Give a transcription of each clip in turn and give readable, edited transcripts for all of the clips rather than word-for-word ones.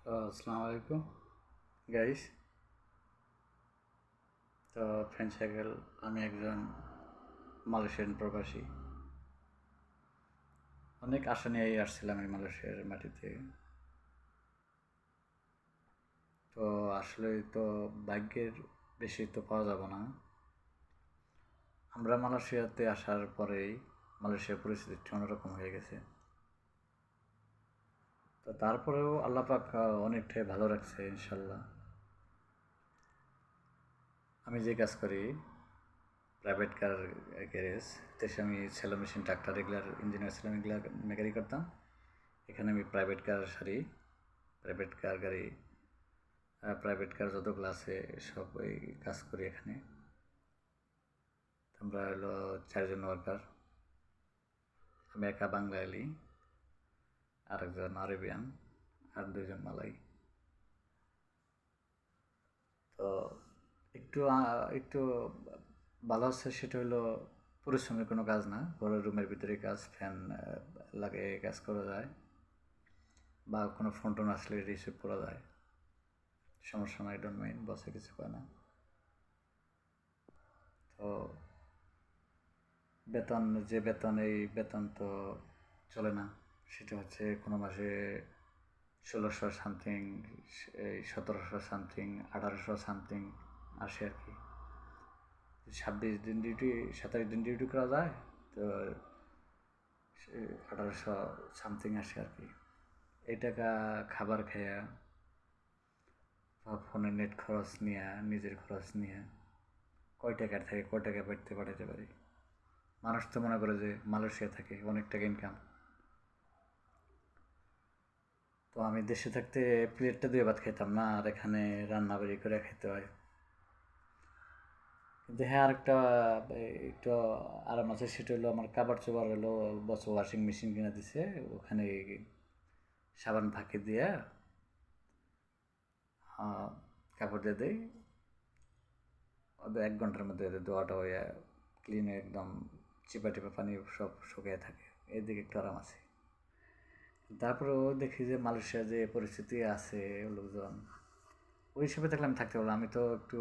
আসসালামু আলাইকুম গাইস। তো ফ্রেন্ড সাইকেল, আমি একজন মালয়েশিয়ান প্রবাসী। অনেক আশা নিয়েই আসছিলাম এই মালয়েশিয়ার মাটিতে। তো আসলে তো ভাগ্যের বেশি তো পাওয়া যাবে না। আমরা মালয়েশিয়াতে আসার পরেই মালয়েশিয়ার পরিস্থিতি অন্যরকম হয়ে গেছে। তো তারপরেও আল্লাহ পাক অনেকটাই ভালো রাখছে ইনশাল্লাহ। আমি যে কাজ করি প্রাইভেট কার গ্যারেজ, দেশে আমি সেলো মেশিন ট্রাক্টর এগুলার ইঞ্জিনিয়ার ছিলাম, এগুলা মেকানিক করতাম। এখানে আমি প্রাইভেট কার সারি, প্রাইভেট কার গাড়ি, প্রাইভেট কার যতগুলো আছে সব ওই কাজ করি এখানে। আমরা হলো 4জন ওয়ার্কার। আমি একা বাঙালি, আরেকজন আরবিয়ান, আর 2জন মালাই। তো একটু ভালো আছে, সেটা হলো পরিশ্রমের কোনো কাজ না, বড় রুমের ভিতরে কাজ, ফ্যান লাগে কাজ করা যায়, বা কোনো ফোন টোন আসলে রিসিভ করা যায়, সমস্যা নাই, ডোন্ট মাইন্ড, বসে কিছু পায় না। তো বেতন, যে বেতন, এই বেতন তো চলে না। সেটা হচ্ছে কোনো মাসে 1600 সামথিং, এই 1700 সামথিং, 1800 সামথিং আসে আর কি। 26 দিন ডিউটি, 27 দিন ডিউটি করা যায়, তো 1800 সামথিং আসে আর কি। এই টাকা খাবার খেয়ে বা ফোনের নেট খরচ নিয়ে, নিজের খরচ নিয়ে কয় টাকার থেকে কয় টাকা পাঠাতে পারি। মানুষ তো মনে করে যে মালয়েশিয়া থাকে অনেক টাকা ইনকাম। তো আমি দেশে থাকতে প্লেটটা দিয়ে ভাত খেতাম না, আর এখানে রান্না বাড়ি করে খেতে হয়। কিন্তু হ্যাঁ, আরেকটা একটু আরাম আছে, সেটা হলো আমার কাপড় চোপড় হলো বছর ওয়াশিং মেশিন কিনে দিছে, ওখানে সাবান ফাঁকি দিয়ে কাপড় দিয়ে দেয়, 1 ঘন্টার মধ্যে ধোয়াটা হয়ে ক্লিন হয়ে একদম চিপা টিপা পানি সব শুকিয়ে থাকে। এদিকে একটু আরাম আছে। তারপরেও দেখি যে মালয়েশিয়া যে পরিস্থিতি আছে, লোকজন ওই হিসেবে থাকলে আমি থাকতে পারলাম। আমি তো একটু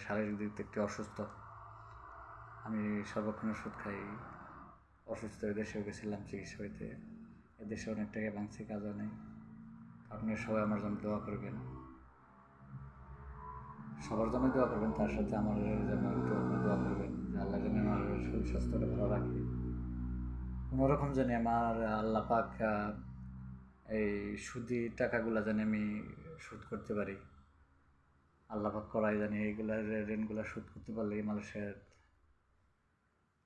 শারীরিক দিক থেকে একটু অসুস্থ, আমি সর্বক্ষণ ওষুধ খাই, অসুস্থ হয়ে দেশেও গেছিলাম চিকিৎসা হইতে। এদেশে অনেক টাকা ভাঙছি, কাজও নেই। আপনি সবাই আমার জন্য দোয়া করবেন, সবার জন্য দোয়া করবেন, তার সাথে আমার জন্য একটু দোয়া করবেন যে আল্লাহ যেন আমার শরীর স্বাস্থ্যটা ভালো রাখে। কোনোরকম জানি আমার আল্লাহ পাক এই সুদি টাকাগুলো জানি আমি শোধ করতে পারি, আল্লাহ পাক করাই জানি এইগুলা ঋণগুলো শোধ করতে পারলে মানুষের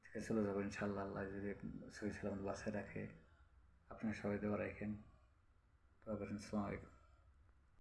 থেকে চলে যাবো ইনশাল্লাহ, আল্লাহ যদি সহি সালামত বাসায় রাখে। আপনি সবাই দেওয়া রাখেন। তো আসসালামু আলাইকুম।